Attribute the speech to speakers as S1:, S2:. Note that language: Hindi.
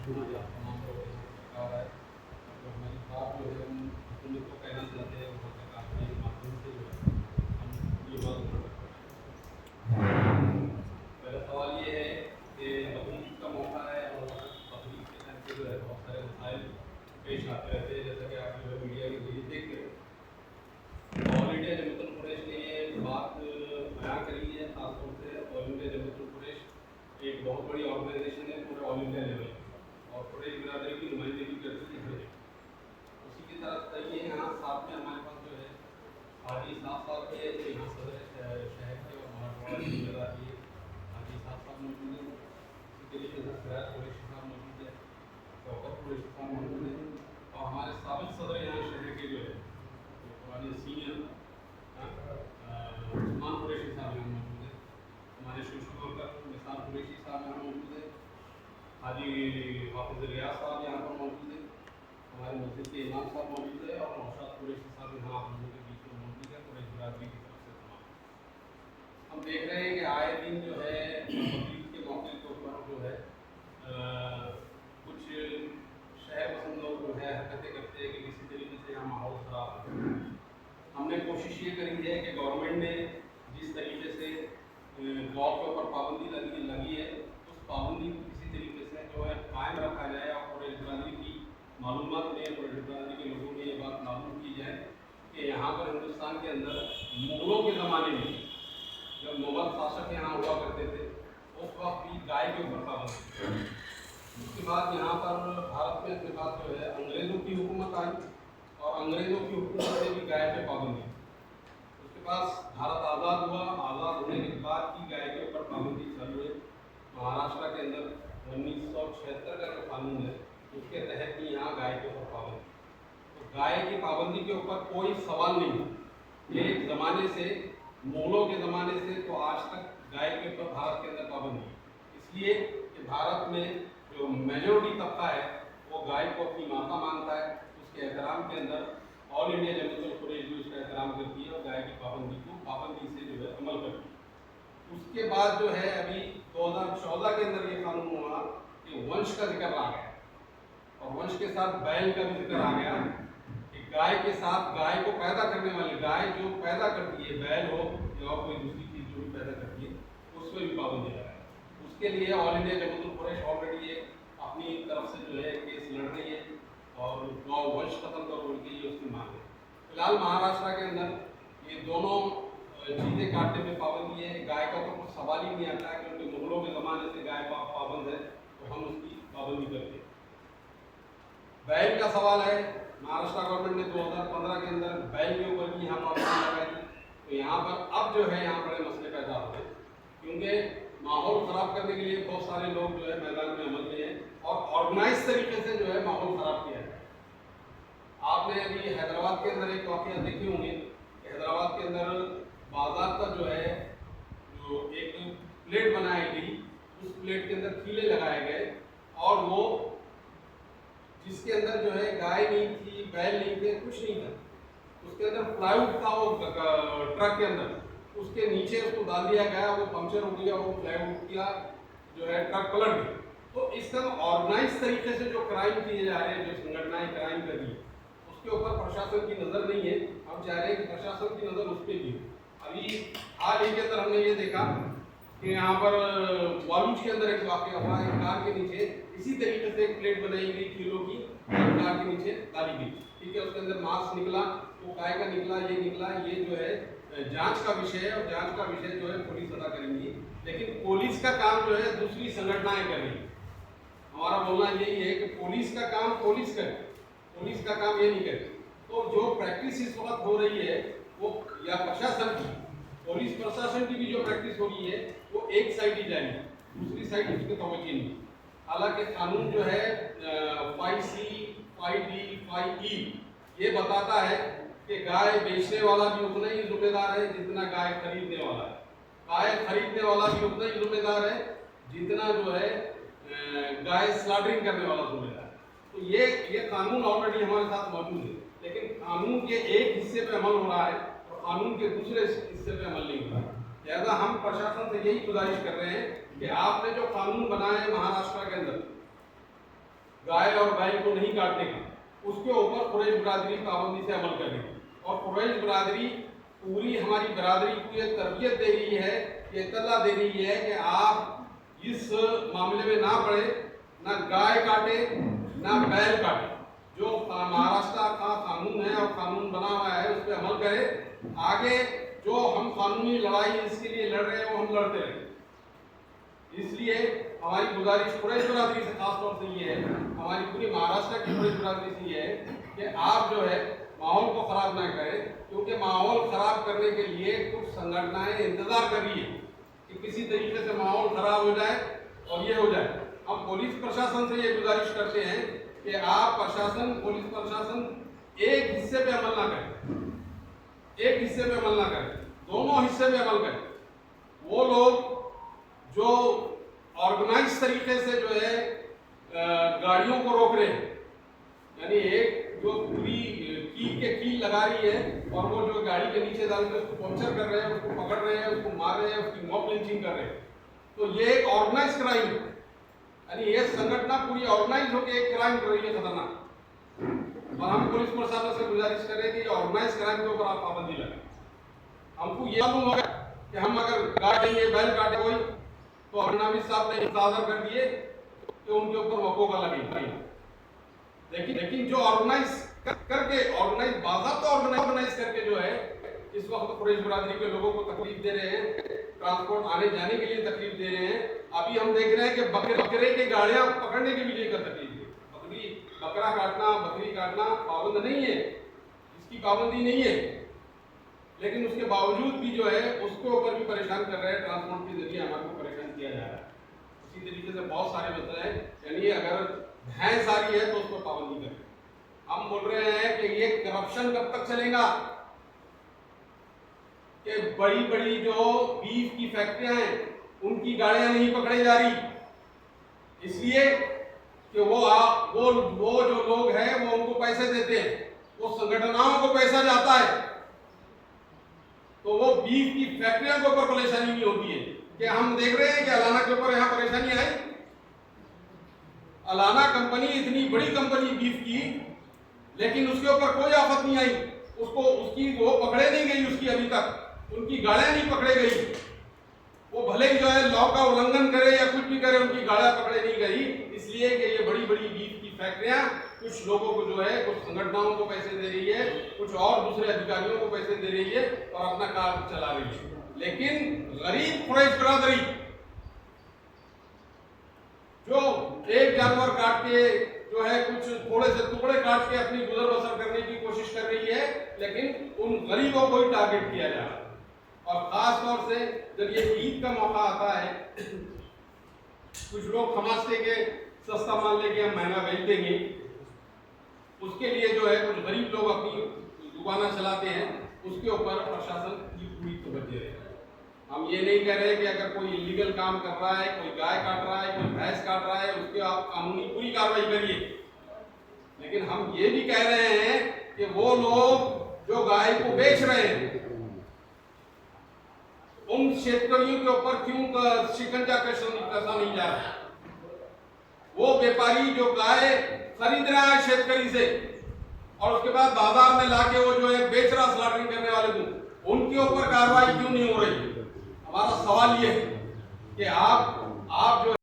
S1: हमारे आप तमाम लोगों की सरकार है, तो हमारी बात जो है हम हुकूमत को कहना चाहते हैं, वहाँ तक आपके माध्यम से जो है हम ये बात उठा पहला सवाल ये है कि बकरीद का मौका है और बकरीद के टाइम पे जो है बहुत सारे मसाइल पेश आते रहते हैं, जैसा कि आप जो है मीडिया के जरिए देखते हैं। ऑल इंडिया जमातुल कुरैश ने ये बात बयां करी है, खासतौर से ऑल इंडिया जमातुल कुरैश एक बहुत बड़ी ऑर्गेनाइजेशन है पूरे ऑल इंडिया लेवल पर और कुरैश बिरादरी की नुमाइंदगी करती है। उसी की तरफ सही है, यहाँ साथ में हमारे पास जो है हाजी साहब के यहाँ सदर शहर के और महाराष्ट्र की जिम्मेदारी है, हाजी साहब मौजूद है, इसी तरीके से सिराज कुरैशी साहब मौजूद है, शौकत कुरैशी साहब मौजूद है और हमारे साबिक सदर यहाँ शहर के जो है पुराने सीनियर उस्मान कुरैशी साहब यहाँ मौजूद है, हमारे शिशु निसार कुरैशी साहब यहाँ मौजूद है, हाजी हाफिज रियाज साहब यहाँ पर मौजूद है, हमारे मस्जिद के इमाम साहब मौजूद है और नौशाद कुरैशी साहब यहाँ हम लोगों के बीच में मौजूद है कुरैश बिरादरी की तरफ से तमाम। हम देख रहे हैं कि आए दिन जो है बकरीद के मौके के ऊपर जो है कुछ शहर पसंद लोग जो है हरकतें करते हैं कि किसी तरीके से यहाँ माहौल ख़राब है। हमने कोशिश ये करी है कि गवर्नमेंट ने जिस तरीके से जॉब के ऊपर पाबंदी लगी है उस पाबंदी को किसी तरीके से जो है कायम रखा जाए और कुरैश बिरादरी की मालूमात में कुरैश बिरादरी के लोगों में ये बात मालूम की जाए कि यहाँ पर हिंदुस्तान के अंदर मुग़लों के ज़माने में जब मुग़ल शासक यहाँ हुआ करते थे उस वक्त भी गाय के ऊपर पाबंदी। उसके बाद यहाँ पर भारत में अपने पास जो है अंग्रेज़ों की हुकूमत आई और अंग्रेज़ों की हुकूमत से भी गाय पे पाबंदी। उसके पास भारत आज़ाद हुआ, आज़ाद होने के बाद की गाय के ऊपर पाबंदी चालू है। महाराष्ट्र के अंदर 1976 का जो कानून है उसके तहत भी यहाँ गाय के ऊपर पाबंदी। तो गाय की पाबंदी के ऊपर कोई सवाल नहीं है। एक ज़माने से मुग़लों के ज़माने से तो आज तक गाय के ऊपर भारत के अंदर पाबंदी है, इसलिए कि भारत में जो मेजॉरिटी तबका है वो गाय को अपनी माता मानता है। उसके एहतराम के अंदर ऑल इंडिया जमातुल कुरैश भी उसका एहतराम करती है और गाय की पाबंदी से जो है अमल करती है। उसके बाद जो है अभी 2014 के अंदर ये कानून हुआ कि वंश का जिक्र आ गया और वंश के साथ बैल का भी जिक्र आ गया कि गाय के साथ गाय को पैदा करने वाली गाय जो पैदा करती है, बैल हो या कोई दूसरी चीज़ जो भी पैदा करती है उस पर भी पाबंदी लगाए। उसके लिए all India Jamatul Quraish already ये अपनी तरफ से जो है केस लड़ रही है और गौ वंश खत्म करो उनकी ये उसकी मांग है। फिलहाल महाराष्ट्र के अंदर ये दोनों चीज़ें काटने में पाबंदी है। गाय का तो कुछ सवाल ही नहीं आता है क्योंकि मुग़लों के ज़माने से गाय पाबंद है तो हम उसकी पाबंदी करते हैं। बैल का सवाल है, महाराष्ट्र गवर्नमेंट ने 2015 के अंदर बैल के ऊपर भी यहाँ पाबंदी लगाई थी। तो यहाँ पर अब जो है यहाँ बड़े मसले पैदा हो रहे हैं क्योंकि माहौल ख़राब करने के लिए बहुत सारे लोग जो है मैदान में अमल में हैं और ऑर्गेनाइज तरीके से जो है माहौल ख़राब किया है। आपने अभी हैदराबाद के अंदर एक वाक़या देखे होंगे, हैदराबाद के अंदर बाजार का जो है जो एक प्लेट बनाई गई उस प्लेट के अंदर कीले लगाए गए और वो जिसके अंदर जो है गाय नहीं थी, बैल नहीं थे, कुछ नहीं था, उसके अंदर प्लाईवुड था वो ट्रक के अंदर, उसके नीचे उसको डाल दिया गया, वो पंक्चर हो गया, वो प्लाईवुड का जो है ट्रक पलट गया। तो इस तरह ऑर्गेनाइज तरीके से जो क्राइम किए जा रहे हैं, जो संगठनाएं क्राइम कर रही है उसके ऊपर प्रशासन की नज़र नहीं है। हम चाह रहे हैं कि प्रशासन की नज़र उस पर भी हो। अभी हाल ही के अंदर हमने ये देखा कि यहाँ पर वालूज के अंदर एक वाक़या हुआ, एक कार के नीचे इसी तरीके से एक प्लेट बनाई गई किलो की, कार के नीचे डाली गई, ठीक है। उसके अंदर मांस निकला, वो काय का निकला, ये जो है जांच का विषय है और जांच का विषय जो है पुलिस अदा करेंगी, लेकिन पुलिस का काम जो है दूसरी संगठनाएं कर रही है। हमारा बोलना यही है कि पुलिस का काम पुलिस करे, पुलिस का काम ये नहीं करे। तो जो प्रैक्टिस इस वक्त हो रही है वो या प्रशासन की, पुलिस प्रशासन की भी जो प्रैक्टिस हो रही है वो एक साइड ही जाएगी, दूसरी साइड उसके तवज्जो नहीं। हालांकि कानून जो है 5C, 5D, 5E ये बताता है कि गाय बेचने वाला भी उतना ही जिम्मेदार है जितना गाय खरीदने वाला है, गाय खरीदने वाला भी उतना ही जिम्मेदार है जितना जो है गाय स्लॉटरिंग करने वाला जिम्मेदार है। तो ये कानून ऑलरेडी हमारे साथ मौजूद है, लेकिन कानून के एक हिस्से पे अमल हो रहा है और कानून के दूसरे हिस्से पे अमल नहीं हो रहा है। लिहाजा हम प्रशासन से यही गुजारिश कर रहे हैं कि आपने जो कानून बनाए महाराष्ट्र के अंदर गाय और बैल को नहीं काटने का, उसके ऊपर कुरैश बिरादरी पाबंदी से अमल करेगी। और कुरैश बिरादरी पूरी हमारी बिरादरी को ये तरबियत दे रही है, ये इत्तला दे रही है कि आप इस मामले में ना पड़े, ना गाय काटे ना बैल काटे। जो महाराष्ट्र का कानून है और कानून बना हुआ है उस पर अमल करें। आगे जो हम कानूनी लड़ाई इसके लिए लड़ रहे हैं वो हम लड़ते रहें। इसलिए हमारी गुजारिश कुरैश बिरादरी से खास तौर से ये है, हमारी पूरी महाराष्ट्र की कुरैश बिरादरी से ये है कि आप जो है माहौल को खराब ना करें, क्योंकि माहौल खराब करने के लिए कुछ संगठनाएं इंतजार कर रही है कि किसी तरीके से माहौल खराब हो जाए और ये हो जाए। हम पुलिस प्रशासन से ये गुजारिश करते हैं कि आप पुलिस प्रशासन एक हिस्से पे अमल ना करें, एक हिस्से पे अमल ना करें, दोनों हिस्से पे अमल करें। वो लोग जो ऑर्गेनाइज तरीके से जो है गाड़ियों को रोक रहे हैं, यानी एक जो पूरी कील के कील लगा रही है और वो जो गाड़ी के नीचे डाल के उसको पंचर कर रहे हैं, उसको पकड़ रहे हैं, उसको मार रहे हैं, उसकी मॉब लिंचिंग कर रहे हैं, तो ये एक ऑर्गेनाइज क्राइम है। यानी ये संगठन पूरी ऑर्गेनाइज होकर एक क्राइम कर रही है खतरनाक। और हम पुलिस प्रशासन से गुजारिश करें कि ऑर्गेनाइज क्राइम के ऊपर आप पाबंदी लगाएं। हमको ये मालूम होगा कि हम अगर गाय देंगे बैल काटे कोई तो अरनावी साहब ने इंतजार कर दिए कि उनके ऊपर वकों का लगेगा। लेकिन जो ऑर्गेनाइज करके ऑर्गेनाइज करके जो है इस वक्त कुरैश बिरादरी के लोगों को तकलीफ दे रहे हैं, ट्रांसपोर्ट आने जाने के लिए तकलीफ दे रहे हैं। अभी हम देख रहे हैं कि बकरे की गाड़ियां पकड़ने के भी लेकर तकलीफ है। बकरी काटना पाबंद नहीं है, इसकी पाबंदी नहीं है, लेकिन उसके बावजूद भी जो है उसके ऊपर भी परेशान कर रहे हैं, ट्रांसपोर्ट के जरिए हमारे को परेशान किया जा रहा है। इसी तरीके से बहुत सारे मसले हैं। यानी अगर भैंस आ रही है तो उस पर पाबंदी करें। हम बोल रहे हैं कि ये करप्शन कब तक चलेगा कि बड़ी बड़ी जो बीफ की फैक्ट्रियां हैं उनकी गाड़ियां नहीं पकड़ी जा रही, इसलिए कि वो जो लोग हैं वो उनको पैसे देते हैं, वो संगठनों को पैसा जाता है, तो वो बीफ की फैक्ट्रियों के ऊपर परेशानी नहीं होती है। कि हम देख रहे हैं कि अलाना के ऊपर यहाँ परेशानी आई। अलाना कंपनी इतनी बड़ी कंपनी बीफ की, लेकिन उसके ऊपर कोई आफत नहीं आई, उसकी वो पकड़े नहीं गई, उसकी अभी तक उनकी गाड़ियां नहीं पकड़े गई। वो भले ही जो है लॉ का उल्लंघन करे या कुछ भी करे, उनकी गाड़ियां पकड़े नहीं गई, इसलिए कि ये बड़ी बड़ी बीफ की फैक्ट्रियां कुछ लोगों को जो है, कुछ संगठनों को पैसे दे रही है, कुछ और दूसरे अधिकारियों को पैसे दे रही है और अपना काम चला रही है। लेकिन गरीब कुरैश बिरादरी जो एक जानवर काट के जो है कुछ थोड़े से टुकड़े काट के अपनी गुजर बसर करने की कोशिश कर रही है, लेकिन उन गरीबों को ही टारगेट किया जा रहा है। और खास तौर से जब ये ईद का मौका आता है, कुछ लोग समझते के सस्ता माल लेके हम महंगा बेच देंगे, उसके लिए जो है कुछ गरीब लोग अपनी दुकानें चलाते हैं, उसके ऊपर प्रशासन की पूरी तवज्जो है। हम ये नहीं कह रहे कि अगर कोई इलीगल काम कर रहा है, कोई गाय काट रहा है, कोई भैंस काट रहा है, उसके आप कानूनी पूरी कार्रवाई करिए, लेकिन हम ये भी कह रहे हैं कि वो लोग जो गाय को बेच रहे हैं उन शेतकरियों के ऊपर क्यों शिकंजा कसा नहीं जा रहा। वो व्यापारी जो गाय खरीद रहा है शेतकरी से और उसके बाद बाजार में लाके वो जो है बेच रहा, स्लॉटरिंग करने वाले को, उनके ऊपर कार्रवाई क्यों नहीं हो रही। हमारा सवाल ये है कि आप जो